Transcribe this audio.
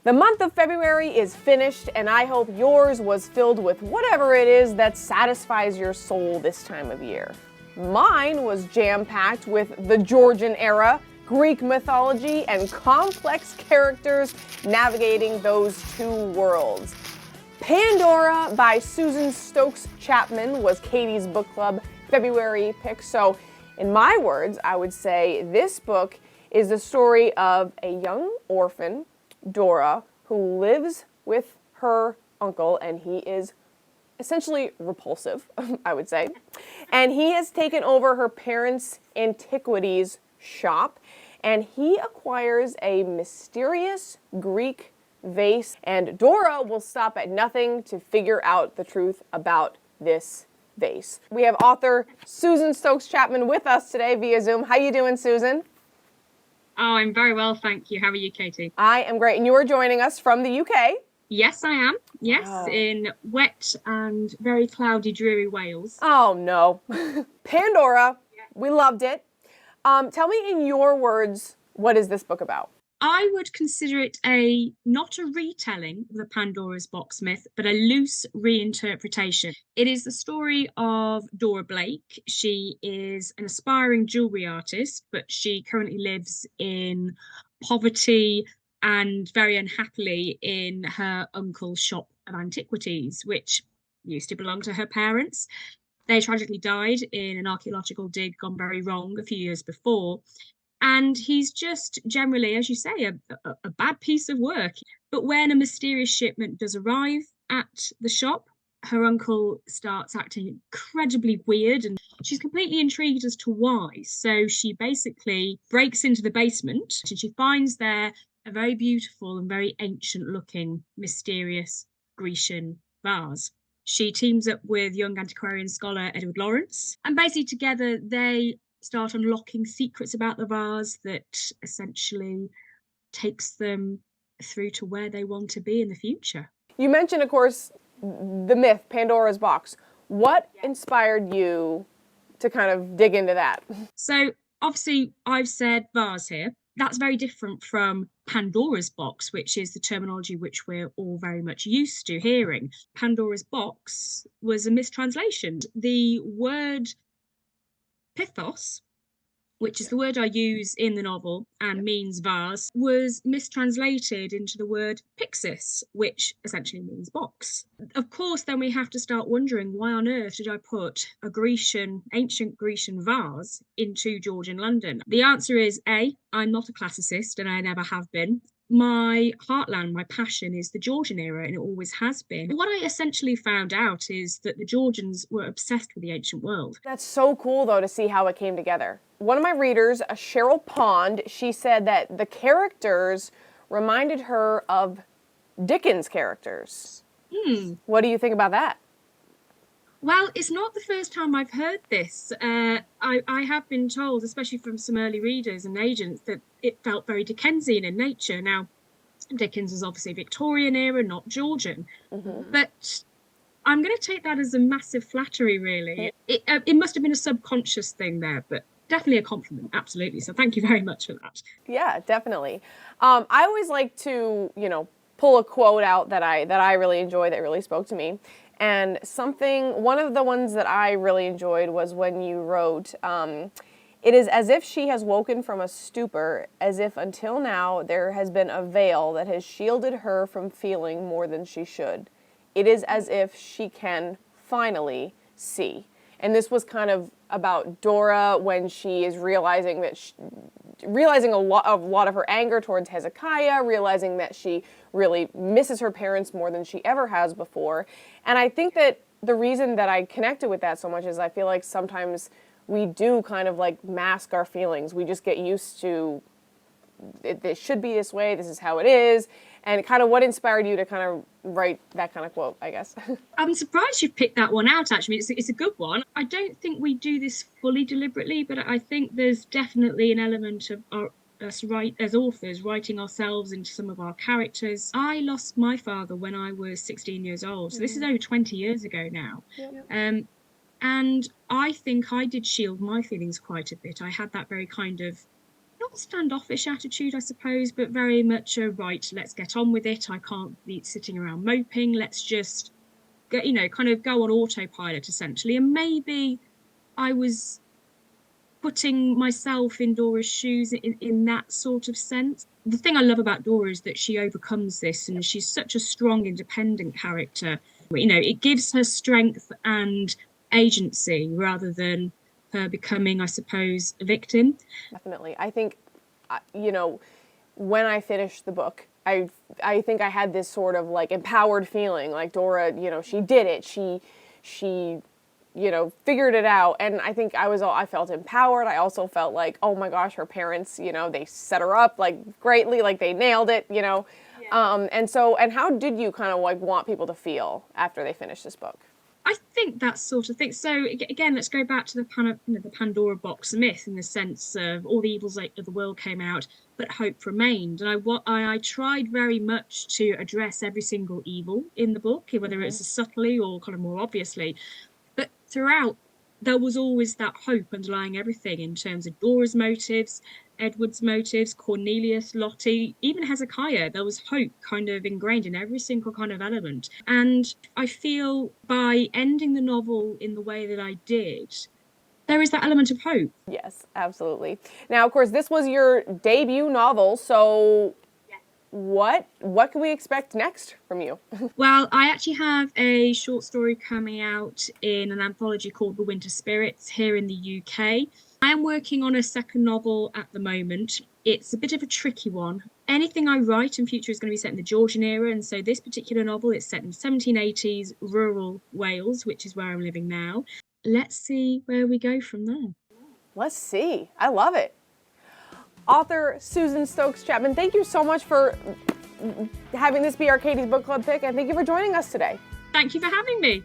The month of February is finished, and I hope yours was filled with whatever it is that satisfies your soul this time of year. Mine was jam-packed with the Georgian era, Greek mythology, and complex characters navigating those two worlds. Pandora by Susan Stokes Chapman was Katie's book club February pick. So in my words, I would say this book is the story of a young orphan, Dora, who lives with her uncle, and he is essentially repulsive, I would say. And he has taken over her parents' antiquities shop, and he acquires a mysterious Greek vase, and Dora will stop at nothing to figure out the truth about this vase. We have author Susan Stokes Chapman with us today via Zoom. How you doing, Susan? Oh, I'm very well, thank you. How are you, Katie? I am great, and you are joining us from the UK. Yes, I am. Yes, Wow. In wet and very cloudy, dreary Wales. Oh, no. Pandora, we loved it. Tell me in your words, what is this book about? I would consider it not a retelling of the Pandora's box myth, but a loose reinterpretation. It is the story of Dora Blake. She is an aspiring jewellery artist, but she currently lives in poverty and very unhappily in her uncle's shop of antiquities, which used to belong to her parents. They tragically died in an archaeological dig gone very wrong a few years before. And he's just generally, as you say, a bad piece of work. But when a mysterious shipment does arrive at the shop, her uncle starts acting incredibly weird, and she's completely intrigued as to why. So she basically breaks into the basement, and she finds there a very beautiful and very ancient-looking, mysterious Grecian vase. She teams up with young antiquarian scholar Edward Lawrence, and basically together they start unlocking secrets about the vase that essentially takes them through to where they want to be in the future. You mentioned, of course, the myth, Pandora's box. What inspired you to kind of dig into that? So obviously I've said vase here. That's very different from Pandora's box, which is the terminology which we're all very much used to hearing. Pandora's box was a mistranslation. The word pithos, which is the word I use in the novel and means vase, was mistranslated into the word pyxis, which essentially means box. Of course, then we have to start wondering, why on earth did I put a ancient Grecian vase into Georgian London? The answer is A, I'm not a classicist and I never have been. My heartland, my passion is the Georgian era, and it always has been. What I essentially found out is that the Georgians were obsessed with the ancient world. That's so cool, though, to see how it came together. One of my readers, Cheryl Pond, she said that the characters reminded her of Dickens' characters. What do you think about that? Well, it's not the first time I've heard this. I have been told, especially from some early readers and agents, that it felt very Dickensian in nature. Now, Dickens was obviously Victorian era, not Georgian. But I'm going to take that as a massive flattery, really. It must have been a subconscious thing there, but definitely a compliment, absolutely. So thank you very much for that. Yeah, definitely. I always like to, pull a quote out that I really enjoy, that really spoke to me. And one of the ones that I really enjoyed was when you wrote, it is as if she has woken from a stupor, as if until now there has been a veil that has shielded her from feeling more than she should. It is as if she can finally see. And this was kind of about Dora when she is realizing a lot of her anger towards Hezekiah, realizing that she really misses her parents more than she ever has before. And I think that the reason that I connected with that so much is I feel like sometimes we do kind of like mask our feelings. We just get used to it should be this way, this is how it is. And kind of what inspired you to kind of write that kind of quote, I guess? I'm surprised you've picked that one out, actually. It's a good one. I don't think we do this fully deliberately, but I think there's definitely an element of us as authors writing ourselves into some of our characters. I lost my father when I was 16 years old, so this is over 20 years ago now. And I think I did shield my feelings quite a bit. I had that very kind of, not a standoffish attitude, I suppose, but very much a right, let's get on with it. I can't be sitting around moping. Let's just go, kind of go on autopilot essentially. And maybe I was putting myself in Dora's shoes in that sort of sense. The thing I love about Dora is that she overcomes this, and she's such a strong, independent character. It gives her strength and agency rather than her becoming, I suppose, a victim. Definitely. I think, when I finished the book, I think I had this sort of like empowered feeling, like Dora, she did it. She figured it out. And I think I felt empowered. I also felt like, oh my gosh, her parents, they set her up like greatly, like they nailed it, Yeah. And how did you kind of like want people to feel after they finished this book? I think that sort of thing. So again, let's go back to the Pandora box myth, in the sense of all the evils of the world came out, but hope remained. And I tried very much to address every single evil in the book, whether it's subtly or kind of more obviously. But throughout, there was always that hope underlying everything, in terms of Dora's motives, Edward's motives, Cornelius, Lottie, even Hezekiah. There was hope kind of ingrained in every single kind of element. And I feel by ending the novel in the way that I did, there is that element of hope. Yes, absolutely. Now, of course, this was your debut novel, so what can we expect next from you? Well, I actually have a short story coming out in an anthology called The Winter Spirits here in the UK. I am working on a second novel at the moment. It's a bit of a tricky one. Anything I write in future is going to be set in the Georgian era, and so this particular novel is set in 1780s rural Wales, which is where I'm living now. Let's see where we go from there. Let's see. I love it. Author Susan Stokes Chapman, thank you so much for having this be our Katie's Book Club pick, and thank you for joining us today. Thank you for having me.